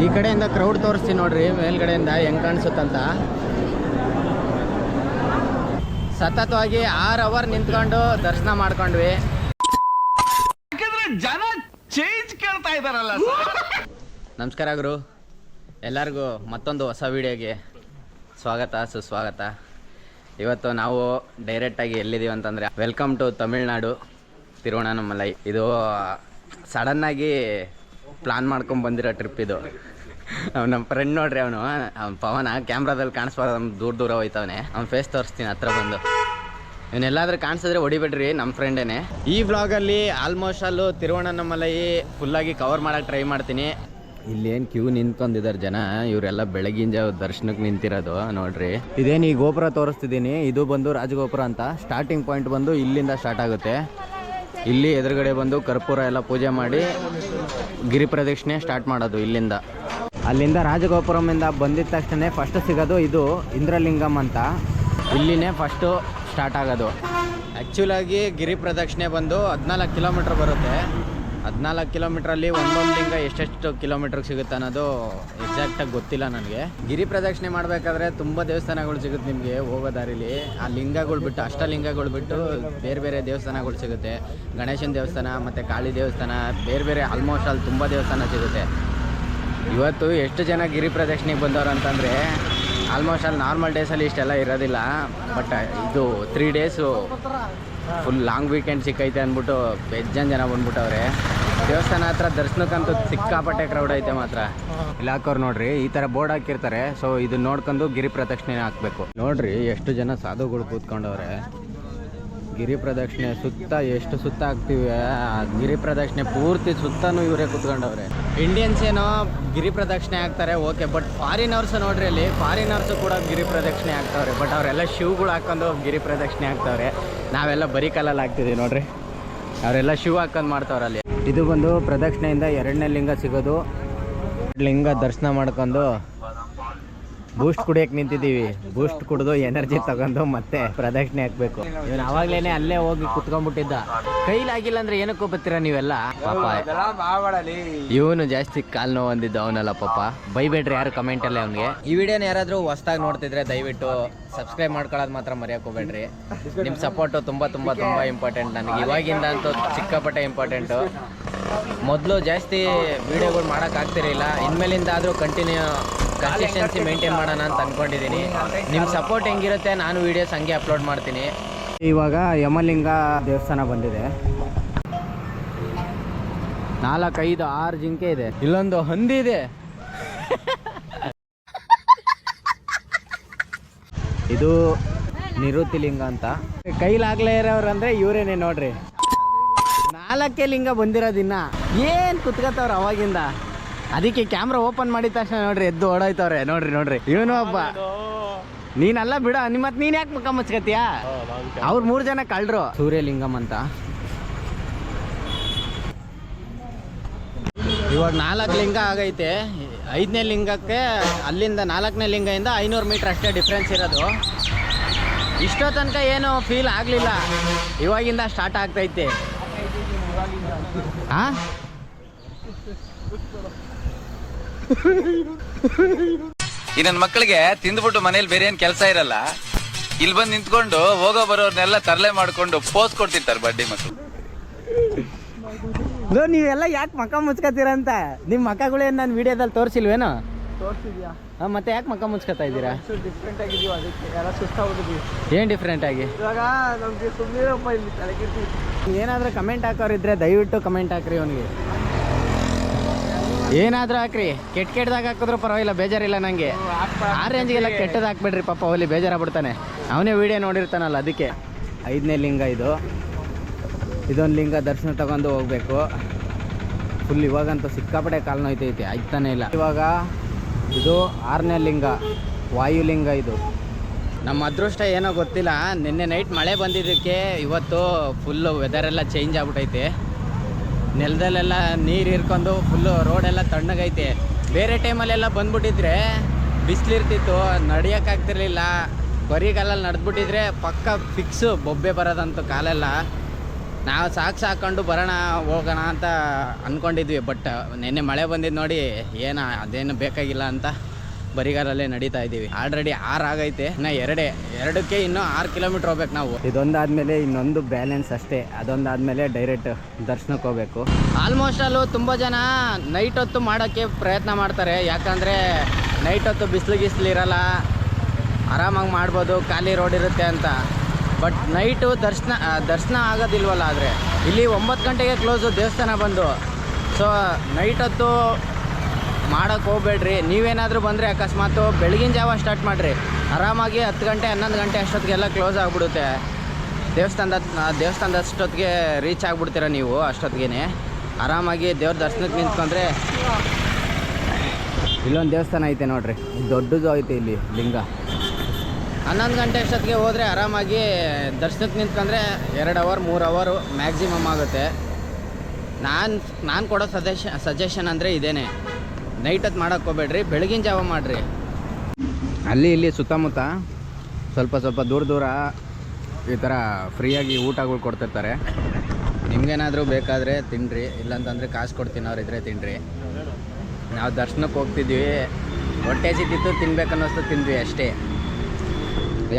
ಈ ಕಡೆಯಿಂದ ಕ್ರೌಡ್ ತೋರಿಸ್ತೀನಿ ನೋಡ್ರಿ, ಮೇಲ್ಗಡೆಯಿಂದ ಹೆಂಗ್ ಕಾಣಿಸುತ್ತಂತ. ಸತತವಾಗಿ 6 ಅವರ್ ನಿಂತ್ಕೊಂಡು ದರ್ಶನ ಮಾಡ್ಕೊಂಡ್ವಿ. ಜನ ಚೇಂಜ್ ಕೇಳ್ತಾ ಇದಾರಲ್ಲ. ನಮಸ್ಕಾರ ಗುರು, ಎಲ್ಲರಿಗೂ ಮತ್ತೊಂದು ಹೊಸ ವಿಡಿಯೋಗೆ ಸ್ವಾಗತ ಸುಸ್ವಾಗತ. ಇವತ್ತು ನಾವು ಡೈರೆಕ್ಟಾಗಿ ಎಲ್ಲಿದ್ದೀವಿ ಅಂತಂದರೆ ವೆಲ್ಕಮ್ ಟು ತಮಿಳ್ನಾಡು ತಿರುವಣ್ಣಾಮಲೈ. ಇದು ಸಡನ್ನಾಗಿ ಪ್ಲಾನ್ ಮಾಡ್ಕೊಂಡು ಬಂದಿರೋ ಟ್ರಿಪ್ ಇದು. ನಮ್ಮ ಫ್ರೆಂಡ್ ನೋಡ್ರಿ, ಅವನು ಪವನ ಕ್ಯಾಮ್ರಾದಲ್ಲಿ ಕಾಣಿಸ್ಬಾರ್ದು, ದೂರ ಹೋಯ್ತವನೆ. ಅವ್ನ ಫೇಸ್ ತೋರಿಸ್ತೀನಿ ಹತ್ರ ಬಂದು. ಇವನ್ನೆಲ್ಲಾದ್ರೂ ಕಾಣಿಸಿದ್ರೆ ಹೊಡಿಬೇಡ್ರಿ, ನಮ್ಮ ಫ್ರೆಂಡೇನೆ. ಈ ವ್ಲಾಗಲ್ಲಿ ಆಲ್ಮೋಸ್ಟ್ ಅಲ್ಲೂ ತಿರುವಣ್ಣಾಮಲೈ ಫುಲ್ಲಾಗಿ ಕವರ್ ಮಾಡೋಕ್ಕೆ ಟ್ರೈ ಮಾಡ್ತೀನಿ. ಇಲ್ಲೇನು ಕ್ಯೂ ನಿಂತ್ಕೊಂಡಿದ್ದಾರೆ ಜನ, ಇವರೆಲ್ಲ ಬೆಳಗಿನ ಜಾವ ದರ್ಶನಕ್ಕೆ ನಿಂತಿರೋದು ನೋಡ್ರಿ. ಇದೇನು ಈ ಗೋಪುರ ತೋರಿಸ್ತಿದ್ದೀನಿ, ಇದು ಬಂದು ರಾಜಗೋಪುರ ಅಂತ. ಸ್ಟಾರ್ಟಿಂಗ್ ಪಾಯಿಂಟ್ ಬಂದು ಇಲ್ಲಿಂದ ಸ್ಟಾರ್ಟ್ ಆಗುತ್ತೆ. ಇಲ್ಲಿ ಎದುರುಗಡೆ ಬಂದು ಕರ್ಪೂರ ಎಲ್ಲ ಪೂಜೆ ಮಾಡಿ ಗಿರಿ ಪ್ರದಕ್ಷಿಣೆ ಸ್ಟಾರ್ಟ್ ಮಾಡೋದು ಇಲ್ಲಿಂದ. ಅಲ್ಲಿಂದ ರಾಜಗೋಪುರಮಿಂದ ಬಂದಿದ ತಕ್ಷಣ ಫಸ್ಟ್ ಸಿಗೋದು ಇದು ಇಂದ್ರಲಿಂಗಂ ಅಂತ. ಇಲ್ಲಿನೇ ಫಸ್ಟು ಸ್ಟಾರ್ಟ್ ಆಗೋದು. ಆ್ಯಕ್ಚುಲಾಗಿ ಗಿರಿ ಪ್ರದಕ್ಷಿಣೆ ಬಂದು 14 ಕಿಲೋಮೀಟ್ರ್ ಬರುತ್ತೆ. 14 ಕಿಲೋಮೀಟ್ರಲ್ಲಿ ಒಂದೊಂದು ಲಿಂಗ ಎಷ್ಟೆಷ್ಟು ಕಿಲೋಮೀಟ್ರಿಗೆ ಸಿಗುತ್ತೆ ಅನ್ನೋದು ಎಕ್ಸಾಕ್ಟಾಗಿ ಗೊತ್ತಿಲ್ಲ ನನಗೆ. ಗಿರಿ ಪ್ರದಕ್ಷಿಣೆ ಮಾಡಬೇಕಾದ್ರೆ ತುಂಬ ದೇವಸ್ಥಾನಗಳು ಸಿಗುತ್ತೆ ನಿಮಗೆ ಹೋಗೋ ದಾರಿಲಿ. ಆ ಲಿಂಗಗಳು ಬಿಟ್ಟು, ಅಷ್ಟಲಿಂಗಗಳು ಬಿಟ್ಟು ಬೇರೆ ಬೇರೆ ದೇವಸ್ಥಾನಗಳು ಸಿಗುತ್ತೆ. ಗಣೇಶನ ದೇವಸ್ಥಾನ ಮತ್ತು ಕಾಳಿ ದೇವಸ್ಥಾನ, ಬೇರೆ ಬೇರೆ ಆಲ್ಮೋಸ್ಟ್ ಅಲ್ಲಿ ತುಂಬ ದೇವಸ್ಥಾನ ಸಿಗುತ್ತೆ. ಇವತ್ತು ಎಷ್ಟು ಜನ ಗಿರಿ ಪ್ರದಕ್ಷಿಣೆಗೆ ಬಂದವರು ಅಂತಂದರೆ ಆಲ್ಮೋಸ್ಟ್ ಅಲ್ಲಿ ನಾರ್ಮಲ್ ಡೇಸಲ್ಲಿ ಇಷ್ಟೆಲ್ಲ ಇರೋದಿಲ್ಲ. ಬಟ್ ಇದು 3 ಡೇಸು ಫುಲ್ ಲಾಂಗ್ ವೀಕೆಂಡ್ ಸಿಕ್ಕೈತೆ ಅಂದ್ಬಿಟ್ಟು ಬೆಜ್ಜನ್ ಜನ ಬಂದ್ಬಿಟ್ಟವ್ರೆ. ದೇವಸ್ಥಾನ ಹತ್ರ ದರ್ಶನಕ್ಕಂತೂ ಸಿಕ್ಕಾಪಟ್ಟೆ ಕ್ರೌಡ್ ಐತೆ ಮಾತ್ರ. ಇಲ್ಲಿ ಹಾಕೋರು ನೋಡ್ರಿ, ಈ ಥರ ಬೋರ್ಡ್ ಹಾಕಿರ್ತಾರೆ. ಸೊ ಇದನ್ನ ನೋಡ್ಕೊಂಡು ಗಿರಿ ಪ್ರದಕ್ಷಿಣೆ ಹಾಕಬೇಕು. ನೋಡ್ರಿ ಎಷ್ಟು ಜನ ಸಾಧುಗಳು ಕೂತ್ಕೊಂಡವ್ರೆ. ಗಿರಿ ಪ್ರದಕ್ಷಿಣೆ ಸುತ್ತ ಎಷ್ಟು ಸುತ್ತ ಹಾಕ್ತೀವಿ, ಗಿರಿ ಪ್ರದಕ್ಷಿಣೆ ಪೂರ್ತಿ ಸುತ್ತನೂ ಇವರೇ ಕೂತ್ಕೊಂಡವ್ರೆ. ಇಂಡಿಯನ್ಸ್ ಏನೋ ಗಿರಿ ಪ್ರದಕ್ಷಿಣೆ ಹಾಕ್ತಾರೆ, ಓಕೆ. ಬಟ್ ಫಾರಿನರ್ಸ್ ನೋಡ್ರಿ, ಅಲ್ಲಿ ಫಾರಿನರ್ಸು ಕೂಡ ಗಿರಿ ಪ್ರದಕ್ಷಿಣೆ ಹಾಕ್ತವ್ರೆ. ಬಟ್ ಅವರೆಲ್ಲ ಶೂಗಳು ಹಾಕೊಂಡು ಗಿರಿ ಪ್ರದಕ್ಷಿಣೆ ಹಾಕ್ತವ್ರೆ. ನಾವೆಲ್ಲ ಬರೀ ಕಾಲಲ್ಲಿ ಹಾಕ್ತಿದ್ದೀವಿ ನೋಡ್ರಿ, ಅವರೆಲ್ಲ ಶೂ ಹಾಕೊಂಡು ಮಾಡ್ತವ್ರೆ ಅಲ್ಲಿ. ಇದು ಬಂದು ಪ್ರದಕ್ಷಿಣೆಯಿಂದ 2ನೇ ಲಿಂಗ ಸಿಗೋದು. ಲಿಂಗ ದರ್ಶನ ಮಾಡ್ಕೊಂಡು ಬೂಸ್ಟ್ ಕುಡಿಯೋಕೆ ನಿಂತಿದ್ದೀವಿ. ಬೂಸ್ಟ್ ಕುಡಿದು ಎನರ್ಜಿ ತಗೊಂಡು ಮತ್ತೆ ಪ್ರದಕ್ಷಿಣೆ ಹಾಕ್ಬೇಕು. ಇವನು ಅವಾಗ್ಲೇನೆ ಅಲ್ಲೇ ಹೋಗಿ ಕುತ್ಕೊಂಡ್ಬಿಟ್ಟಿದ್ದ. ಕೈಲಾಗಿಲ್ಲ ಅಂದ್ರೆ ಏನಕ್ಕೂ ಬರ್ತೀರಾ ನೀವೆಲ್ಲ? ಪಾಪ ಇವನು ಜಾಸ್ತಿ ಕಾಲು ನೋವು ಅಂದಿದ್ದ ಅವನೆಲ್ಲ. ಪಾಪ ಬೈಬೇಡ್ರಿ ಯಾರು ಕಮೆಂಟಲ್ಲೇ ಅವನಿಗೆ. ಈ ವಿಡಿಯೋನ ಯಾರಾದರೂ ಹೊಸ್ದಾಗಿ ನೋಡ್ತಿದ್ರೆ ದಯವಿಟ್ಟು ಸಬ್ಸ್ಕ್ರೈಬ್ ಮಾಡ್ಕೊಳ್ಳೋದು ಮಾತ್ರ ಮರೆಯೋಕೆ ಹೋಗ್ಬೇಡ್ರಿ. ನಿಮ್ಮ ಸಪೋರ್ಟು ತುಂಬ ತುಂಬ ತುಂಬ ಇಂಪಾರ್ಟೆಂಟ್ ನನಗೆ. ಇವಾಗಿಂದ ಅಂತೂ ಸಿಕ್ಕಾಪಟ್ಟೆ ಇಂಪಾರ್ಟೆಂಟು. ಮೊದಲು ಜಾಸ್ತಿ ವೀಡಿಯೋಗಳು ಮಾಡೋಕ್ಕಾಗ್ತಿರಲಿಲ್ಲ, ಇನ್ಮೇಲಿಂದ ಆದರೂ ಕನ್ಸಿಸ್ಟೆನ್ಸಿ ಮೇಂಟೈನ್ ಮಾಡೋಣ ಅಂತ ಅಂದ್ಕೊಂಡಿದ್ದೀನಿ. ನಿಮ್ಮ ಸಪೋರ್ಟ್ ಹೆಂಗಿರುತ್ತೆ ನಾನು ವೀಡಿಯೋಸ್ ಹಂಗೆ ಅಪ್ಲೋಡ್ ಮಾಡ್ತೀನಿ. ಇವಾಗ ಯಮಲಿಂಗ ದೇವಸ್ಥಾನ ಬಂದಿದೆ. 4, 5, 6 ಜಿಂಕೆ ಇದೆ. ಇಲ್ಲೊಂದು ಹಂದಿ ಇದೆ. ಇದು ನಿವೃತ್ತಿ ಲಿಂಗ ಅಂತ. ಕೈಲಾಗ್ಲೇ ಇರೋರು ಅಂದರೆ ಇವರೇನೆ ನೋಡ್ರಿ. 4 ಲಿಂಗ ಬಂದಿರೋದಿನ್ನ ಏನು ಕುತ್ಕೋತವ್ರು ಅವಾಗಿಂದ. ಅದಕ್ಕೆ ಕ್ಯಾಮ್ರಾ ಓಪನ್ ಮಾಡಿದ ತಕ್ಷಣ ನೋಡ್ರಿ ಎದ್ದು ಓಡೋಯ್ತವ್ರೆ. ನೋಡ್ರಿ ಇವನು ಒಬ್ಬ. ನೀನಲ್ಲ ಬಿಡ, ಮತ್ತೆ ನೀನು ಯಾಕೆ ಮುಖ ಮುಚ್ಕತ್ತೀಯ? ಅವ್ರು 3 ಜನ ಕಳ್ರು. ಸೂರ್ಯಲಿಂಗಂ ಅಂತ. ಇವಾಗ 4 ಲಿಂಗ ಆಗೈತೆ. 5ನೇ ಲಿಂಗಕ್ಕೆ ಅಲ್ಲಿಂದ 4ನೇ ಲಿಂಗದಿಂದ 500 ಮೀಟ್ರ್ ಅಷ್ಟೇ ಡಿಫ್ರೆನ್ಸ್ ಇರೋದು. ಇಷ್ಟೋ ತನಕ ಏನು ಫೀಲ್ ಆಗಲಿಲ್ಲ, ಇವಾಗಿಂದ ಸ್ಟಾರ್ಟ್ ಆಗ್ತೈತೆ. ಹಾಂ, ಈ ನನ್ನ ಮಕ್ಕಳಿಗೆ ತಿಂದ್ಬಿಟ್ಟು ಮನೇಲಿ ಬೇರೆ ಏನ್ ಕೆಲಸ ಇರಲ್ಲ, ಇಲ್ಲಿ ಬಂದು ನಿಂತ್ಕೊಂಡು ಹೋಗೋ ಬರೋರ್ನೆಲ್ಲ ತರಲೆ ಮಾಡ್ಕೊಂಡು ಪೋಸ್ ಕೊಡ್ತಿರ್ತಾರೆ ಬಡ್ಡಿ ಮಕ್ಕಳು. ನೀವೆಲ್ಲ ಯಾಕೆ ಮಕ್ಕ ಮುಚ್ಕೋತೀರಂತ? ನಿಮ್ಮ ಮಕ್ಕಗಳೇನು ನಾನು ವಿಡಿಯೋದಲ್ಲಿ ತೋರಿಸಿಲ್ವೇನೋ? ತೋರಿಸಿದ್ಯಾ? ಮತ್ತೆ ಯಾಕೆ ಮಕ್ಕ ಮುಚ್ಕೋತಾ ಇದ್ದೀರಾ? ಡಿಫ್ರೆಂಟ್ ಆಗಿದೀವಿ, ಅದಕ್ಕೆ ಎಲ್ಲ ಸುಸ್ತಾಗೋದಿದ್ವಿ. ಏನು ಡಿಫ್ರೆಂಟ್ ಆಗಿ? ಇವಾಗ ನಮಗೆ ಸುಮ್ಮನಿರಪ್ಪ, ಇಲ್ಲಿ ತಲೆಗಿರ್ತೀವಿ. ಏನಾದರೂ ಕಮೆಂಟ್ ಹಾಕೋರಿದ್ರೆ ದಯವಿಟ್ಟು ಕಮೆಂಟ್ ಹಾಕ್ರಿ. ಅವನಿಗೆ ಏನಾದರೂ ಹಾಕ್ರಿ, ಕೆಟ್ಟದಾಗ ಹಾಕಿದ್ರು ಪರವಾಗಿಲ್ಲ, ಬೇಜಾರಿಲ್ಲ ನನಗೆ. ಆ ರೇಂಜ್ಗೆಲ್ಲ ಕೆಟ್ಟದ್ದು ಹಾಕ್ಬೇಡ್ರಿ, ಪಾಪ ಅವಲ್ಲಿ ಬೇಜಾರಾಗ್ಬಿಡ್ತಾನೆ. ಅವನೇ ವಿಡಿಯೋ ನೋಡಿರ್ತಾನಲ್ಲ ಅದಕ್ಕೆ. 5ನೇ ಲಿಂಗ ಇದು. ಇದೊಂದು ಲಿಂಗ ದರ್ಶನ ತಗೊಂಡು ಹೋಗ್ಬೇಕು. ಫುಲ್ ಇವಾಗಂತೂ ಸಿಕ್ಕಾಪಟ್ಟೆ ಕಾಲು ನೋಯ್ತೈತೆ, ಆಯ್ತಾನೆ ಇಲ್ಲ. ಇವಾಗ ಇದು 6ನೇ ಲಿಂಗ, ವಾಯುಲಿಂಗ ಇದು. ನಮ್ಮ ಅದೃಷ್ಟ ಏನೋ ಗೊತ್ತಿಲ್ಲ, ನಿನ್ನೆ ನೈಟ್ ಮಳೆ ಬಂದಿದ್ದಕ್ಕೆ ಇವತ್ತು ಫುಲ್ಲು ವೆದರೆಲ್ಲ ಚೇಂಜ್ ಆಗ್ಬಿಟ್ಟೈತೆ. ನೆಲದಲ್ಲೆಲ್ಲ ನೀರು ಇರ್ಕೊಂಡು ಫುಲ್ಲು ರೋಡೆಲ್ಲ ತಣ್ಣಗೈತೆ. ಬೇರೆ ಟೈಮಲ್ಲೆಲ್ಲ ಬಂದ್ಬಿಟ್ಟಿದ್ರೆ ಬಿಸಿಲಿರ್ತಿತ್ತು, ನಡೆಯೋಕ್ಕಾಗ್ತಿರ್ಲಿಲ್ಲ. ಬರೀ ಕಾಲಲ್ಲಿ ನಡೆದ್ಬಿಟ್ಟಿದ್ರೆ ಪಕ್ಕ ಫಿಕ್ಸು ಬೊಬ್ಬೆ ಬರೋದಂತೂ ಕಾಲೆಲ್ಲ. ನಾವು ಸಾಕೊಂಡು ಬರೋಣ ಹೋಗೋಣ ಅಂತ ಅಂದ್ಕೊಂಡಿದ್ವಿ. ಬಟ್ ನೆನ್ನೆ ಮಳೆ ಬಂದಿದ್ದು ನೋಡಿ ಅದೇನು ಬೇಕಾಗಿಲ್ಲ ಅಂತ ಬರಿಗಾಲಲ್ಲೇ ನಡೀತಾ ಇದ್ದೀವಿ. ಆಲ್ರೆಡಿ 6 ಆಗೈತೆ, ಇನ್ನು ಎರಡಕ್ಕೆ ಇನ್ನೂ 6 ಕಿಲೋಮೀಟ್ರ್ ಹೋಗ್ಬೇಕು ನಾವು. ಇದೊಂದಾದಮೇಲೆ ಇನ್ನೊಂದು ಬ್ಯಾಲೆನ್ಸ್ ಅಷ್ಟೇ, ಅದೊಂದಾದಮೇಲೆ ಡೈರೆಕ್ಟ್ ದರ್ಶನಕ್ಕೆ ಹೋಗಬೇಕು. ಆಲ್ಮೋಸ್ಟ್ ಅಲ್ಲೂ ತುಂಬ ಜನ ನೈಟ್ ಹೊತ್ತು ಮಾಡೋಕ್ಕೆ ಪ್ರಯತ್ನ ಮಾಡ್ತಾರೆ. ಯಾಕಂದರೆ ನೈಟ್ ಹೊತ್ತು ಬಿಸಿಲು ಇರಲ್ಲ, ಆರಾಮಾಗಿ ಮಾಡ್ಬೋದು, ಖಾಲಿ ರೋಡ್ ಇರುತ್ತೆ ಅಂತ. ಬಟ್ ನೈಟು ದರ್ಶನ ಆಗೋದಿಲ್ವಲ್ಲ. ಆದರೆ ಇಲ್ಲಿ 9 ಗಂಟೆಗೆ ಕ್ಲೋಸು ದೇವಸ್ಥಾನ ಬಂದು. ಸೊ ನೈಟ್ ಹೊತ್ತು ಮಾಡೋಕ್ಕೆ ಹೋಗ್ಬೇಡ್ರಿ. ನೀವೇನಾದರೂ ಬಂದರೆ ಅಕಸ್ಮಾತು ಬೆಳಗಿನ ಜಾವ ಸ್ಟಾರ್ಟ್ ಮಾಡಿರಿ. ಆರಾಮಾಗಿ 10 ಗಂಟೆ 11 ಗಂಟೆ ಅಷ್ಟೊತ್ತಿಗೆಲ್ಲ ಕ್ಲೋಸ್ ಆಗಿಬಿಡುತ್ತೆ. ದೇವಸ್ಥಾನದ ಅಷ್ಟೊತ್ತಿಗೆ ರೀಚ್ ಆಗಿಬಿಡ್ತೀರ ನೀವು. ಅಷ್ಟೊತ್ತಿಗೆ ಆರಾಮಾಗಿ ದೇವ್ರ ದರ್ಶನಕ್ಕೆ ನಿಂತ್ಕೊಂಡ್ರೆ ಇಲ್ಲೊಂದು ದೇವಸ್ಥಾನ ಐತೆ ನೋಡ್ರಿ, ದೊಡ್ಡದು ಐತೆ ಇಲ್ಲಿ ಲಿಂಗ. 11 ಗಂಟೆ ಅಷ್ಟೊತ್ತಿಗೆ ಹೋದರೆ ಆರಾಮಾಗಿ ದರ್ಶನಕ್ಕೆ ನಿಂತ್ಕೊಂಡ್ರೆ 2 ಅವರ್ 3 ಅವರು ಮ್ಯಾಕ್ಸಿಮಮ್ ಆಗುತ್ತೆ. ನಾನು ಕೊಡೋ ಸಜೆಷನ್ ಅಂದರೆ ಇದೇನೆ, ನೈಟ್ ಹೊತ್ತು ಮಾಡೋಕ್ಕೆ ಹೋಗ್ಬೇಡ್ರಿ, ಬೆಳಗಿನ ಜಾವ ಮಾಡಿರಿ. ಅಲ್ಲಿ ಇಲ್ಲಿ ಸುತ್ತಮುತ್ತ ಸ್ವಲ್ಪ ದೂರ ಈ ಥರ ಫ್ರೀಯಾಗಿ ಊಟಗಳು ಕೊಡ್ತಿರ್ತಾರೆ. ನಿಮ್ಗೇನಾದರೂ ಬೇಕಾದರೆ ತಿನ್ನಿರಿ, ಇಲ್ಲಾಂತಂದರೆ ಕಾಸು ಕೊಡ್ತೀನವ್ರಿದ್ರೆ ತಿನ್ನಿರಿ. ನಾವು ದರ್ಶನಕ್ಕೆ ಹೋಗ್ತಿದ್ವಿ, ಹೊಟ್ಟೆ ಸಿಕ್ಕಿತ್ತು, ತಿನ್ಬೇಕನ್ನೋಸ್ತು ತಿಂದ್ವಿ ಅಷ್ಟೇ.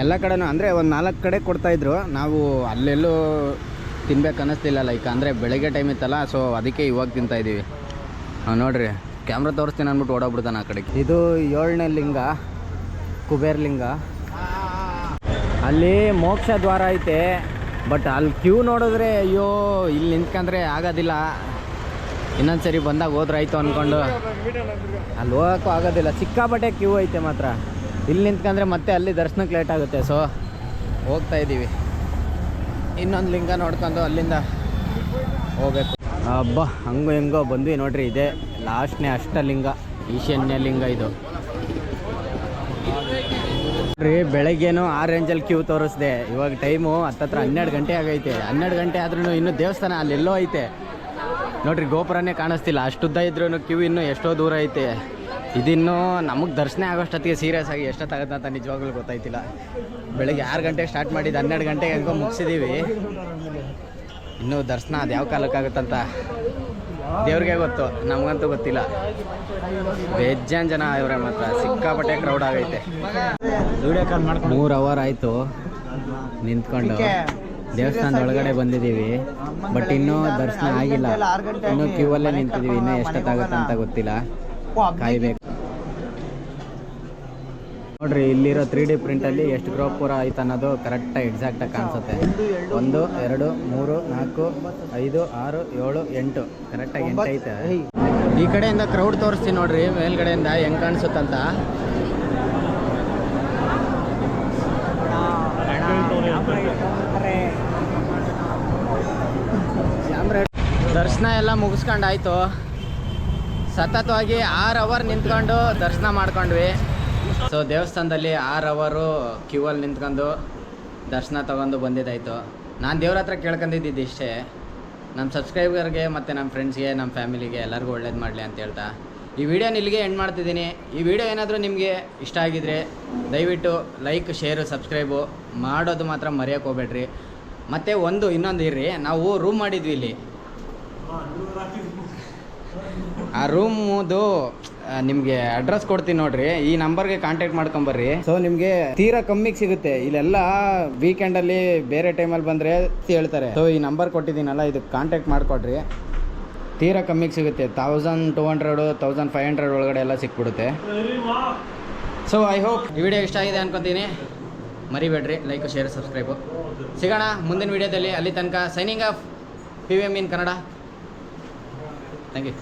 ಎಲ್ಲ ಕಡೆನೂ ಅಂದರೆ ಒಂದು 4 ಕಡೆ ಕೊಡ್ತಾಯಿದ್ರು. ನಾವು ಅಲ್ಲೆಲ್ಲೂ ತಿನ್ಬೇಕು ಅನ್ನಿಸ್ತಿಲ್ಲ, ಲೈಕ್ ಅಂದರೆ ಬೆಳಗ್ಗೆ ಟೈಮ್ ಇತ್ತಲ್ಲ, ಸೊ ಅದಕ್ಕೆ ಇವಾಗ ತಿಂತಾಯಿದ್ದೀವಿ. ನೋಡಿರಿ, ಕ್ಯಾಮ್ರಾ ತೋರಿಸ್ತೀನಿ ಅಂದ್ಬಿಟ್ಟು ಓಡೋಗ್ಬಿಡ್ತಾನೆ ಆ ಕಡೆಗೆ. ಇದು 7ನೇ ಲಿಂಗ, ಕುಬೇರ್ ಲಿಂಗ. ಅಲ್ಲಿ ಮೋಕ್ಷ ದ್ವಾರ ಐತೆ, ಬಟ್ ಅಲ್ಲಿ ಕ್ಯೂ ನೋಡಿದ್ರೆ ಅಯ್ಯೋ ಇಲ್ಲಿ ನಿಂತ್ಕೊಂಡ್ರೆ ಆಗೋದಿಲ್ಲ. ಇನ್ನೊಂದು ಸರಿ ಬಂದಾಗ ಹೋದ್ರೆ ಆಯಿತು ಅಂದ್ಕೊಂಡು ಅಲ್ಲಿ ಹೋಗೋಕ್ಕೂ ಆಗೋದಿಲ್ಲ, ಸಿಕ್ಕಾಪಟ್ಟೆ ಕ್ಯೂ ಐತೆ ಮಾತ್ರ. ಇಲ್ಲಿ ನಿಂತ್ಕೊಂಡ್ರೆ ಮತ್ತೆ ಅಲ್ಲಿ ದರ್ಶನಕ್ಕೆ ಲೇಟ್ ಆಗುತ್ತೆ. ಸೊ ಹೋಗ್ತಾ ಇದ್ದೀವಿ, ಇನ್ನೊಂದು ಲಿಂಗ ನೋಡ್ಕೊಂಡು ಅಲ್ಲಿಂದ ಹೋಗ್ಬೇಕು. ಹಬ್ಬ ಹಂಗೋ ಹೆಂಗೋ ಬಂದ್ವಿ ನೋಡ್ರಿ. ಇದೆ ಲಾಸ್ಟ್ನೇ ಅಷ್ಟಲಿಂಗ, ಈಶಾನ್ಯ ಲಿಂಗ ಇದು ರೀ. ಬೆಳಗ್ಗೆನೂ ಆ ರೇಂಜಲ್ಲಿ ಕ್ಯೂ ತೋರಿಸ್ದೆ. ಇವಾಗ ಟೈಮು ಹತ್ತತ್ರ 12 ಗಂಟೆ ಆಗೈತೆ. 12 ಗಂಟೆ ಆದ್ರೂ ಇನ್ನೂ ದೇವಸ್ಥಾನ ಅಲ್ಲೆಲ್ಲೋ ಐತೆ ನೋಡ್ರಿ, ಗೋಪುರನೇ ಕಾಣಿಸ್ತಿಲ್ಲ. ಅಷ್ಟುದ್ದ ಇದ್ರೂ ಕ್ಯೂ ಇನ್ನೂ ಎಷ್ಟೋ ದೂರ ಐತೆ. ಇದಿನ್ನೂ ನಮಗೆ ದರ್ಶನ ಆಗೋಷ್ಟೊತ್ತಿಗೆ ಸೀರಿಯಸ್ ಆಗಿ ಎಷ್ಟೊತ್ತಾಗುತ್ತೆ ಅಂತ ನಿಜವಾಗ್ಲೂ ಗೊತ್ತಾಯ್ತಿಲ್ಲ. ಬೆಳಗ್ಗೆ 6 ಗಂಟೆಗೆ ಸ್ಟಾರ್ಟ್ ಮಾಡಿದ್ದು 12 ಗಂಟೆಗೆ ಹೆಂಗೋ ಮುಗಿಸಿದ್ದೀವಿ. ಇನ್ನೂ ದರ್ಶನ ಅದು ಯಾವ ಕಾಲಕ್ಕಾಗುತ್ತಂತ ದೇವ್ರಿಗೆ ಗೊತ್ತು, ನಮಗಂತೂ ಗೊತ್ತಿಲ್ಲ. ಬೇಜಾನ್ ಜನ ಇವರೇ, ಮಾತ್ರ ಸಿಕ್ಕಾಪಟ್ಟೆ ಕ್ರೌಡ್ ಆಗೈತೆ. 3 ಅವರ್ ಆಯಿತು ನಿಂತ್ಕೊಂಡು ದೇವಸ್ಥಾನದ ಒಳಗಡೆ ಬಂದಿದ್ದೀವಿ. ಬಟ್ ಇನ್ನೂ ದರ್ಶನ ಆಗಿಲ್ಲ, ಇನ್ನೂ ಕ್ಯೂ ಅಲ್ಲೇ ನಿಂತಿದ್ದೀವಿ. ಇನ್ನೂ ಎಷ್ಟೊತ್ತಾಗುತ್ತೆ ಅಂತ ಗೊತ್ತಿಲ್ಲ, ಕಾಯ್ಬೇಕು. ನೋಡ್ರಿ, ಇಲ್ಲಿರೋ 3D ಪ್ರಿಂಟಲ್ಲಿ ಎಷ್ಟು ಗೋಪುರ ಐತೆ ಅನ್ನೋದು ಕರೆಕ್ಟಾಗಿ ಎಕ್ಸಾಕ್ಟಾಗಿ ಕಾಣಿಸುತ್ತೆ. 1 2 3 4 5 6 7 8 ಕರೆಕ್ಟಾಗಿ 8 ಐತೆ. ಈ ಕಡೆಯಿಂದ ಕ್ರೌಡ್ ತೋರಿಸ್ತೀನಿ ನೋಡ್ರಿ, ಮೇಲ್ಗಡೆಯಿಂದ ಹೆಂಗೆ ಕಾಣಿಸುತ್ತಂತ. ದರ್ಶನ ಎಲ್ಲ ಮುಗಿಸ್ಕೊಂಡಾಯ್ತು. ಸತತವಾಗಿ 6 ಅವರ್ ನಿಂತ್ಕೊಂಡು ದರ್ಶನ ಮಾಡ್ಕೊಂಡ್ವಿ. ಸೊ ದೇವಸ್ಥಾನದಲ್ಲಿ 6 ಅವರು ಕ್ಯೂ ಅಲ್ಲಿ ನಿಂತ್ಕೊಂಡು ದರ್ಶನ ತೊಗೊಂಡು ಬಂದಿದ್ದಾಯಿತು. ನಾನು ದೇವ್ರ ಹತ್ರ ಕೇಳ್ಕೊಂಡಿದ್ದು ಇಷ್ಟೇ, ನಮ್ಮ ಸಬ್ಸ್ಕ್ರೈಬರ್ಗೆ ಮತ್ತು ನಮ್ಮ ಫ್ರೆಂಡ್ಸ್ಗೆ, ನಮ್ಮ ಫ್ಯಾಮಿಲಿಗೆ ಎಲ್ಲರಿಗೂ ಒಳ್ಳೇದು ಮಾಡಲಿ ಅಂತ ಹೇಳ್ತಾ ಈ ವಿಡಿಯೋನ ಇಲ್ಲಿಗೆ ಎಂಡ್ ಮಾಡ್ತಿದ್ದೀನಿ. ಈ ವಿಡಿಯೋ ಏನಾದರೂ ನಿಮಗೆ ಇಷ್ಟ ಆಗಿದ್ರೆ ದಯವಿಟ್ಟು ಲೈಕ್, ಶೇರು, ಸಬ್ಸ್ಕ್ರೈಬು ಮಾಡೋದು ಮಾತ್ರ ಮರೆಯೋಕ್ಕೆ ಹೋಗ್ಬೇಡ್ರಿ. ಮತ್ತು ಇನ್ನೊಂದು ಇರ್ರಿ, ನಾವು ರೂಮ್ ಮಾಡಿದ್ವಿ ಇಲ್ಲಿ. ಆ ರೂಮದು ನಿಮಗೆ ಅಡ್ರೆಸ್ ಕೊಡ್ತೀನಿ ನೋಡ್ರಿ, ಈ ನಂಬರ್ಗೆ ಕಾಂಟ್ಯಾಕ್ಟ್ ಮಾಡ್ಕೊಂಬರ್ರಿ. ಸೊ ನಿಮಗೆ ತೀರಾ ಕಮ್ಮಿಗೆ ಸಿಗುತ್ತೆ. ಇಲ್ಲೆಲ್ಲ ವೀಕೆಂಡಲ್ಲಿ ಬೇರೆ ಟೈಮಲ್ಲಿ ಬಂದರೆ ಹೇಳ್ತಾರೆ. ಸೊ ಈ ನಂಬರ್ ಕೊಟ್ಟಿದ್ದೀನಲ್ಲ, ಇದಕ್ಕೆ ಕಾಂಟ್ಯಾಕ್ಟ್ ಮಾಡಿಕೊಡ್ರಿ, ತೀರಾ ಕಮ್ಮಿಗೆ ಸಿಗುತ್ತೆ. 1200 1500 ಒಳಗಡೆ ಎಲ್ಲ ಸಿಕ್ಬಿಡುತ್ತೆ. ಸೊ ಐ ಹೋಪ್ ಈ ವಿಡಿಯೋ ಇಷ್ಟ ಆಗಿದೆ ಅನ್ಕೊತೀನಿ. ಮರಿಬೇಡ್ರಿ ಲೈಕ್, ಶೇರ್, ಸಬ್ಸ್ಕ್ರೈಬು. ಸಿಗೋಣ ಮುಂದಿನ ವಿಡಿಯೋದಲ್ಲಿ. ಅಲ್ಲಿ ತನಕ signing off PVM in Kannada. Thank you.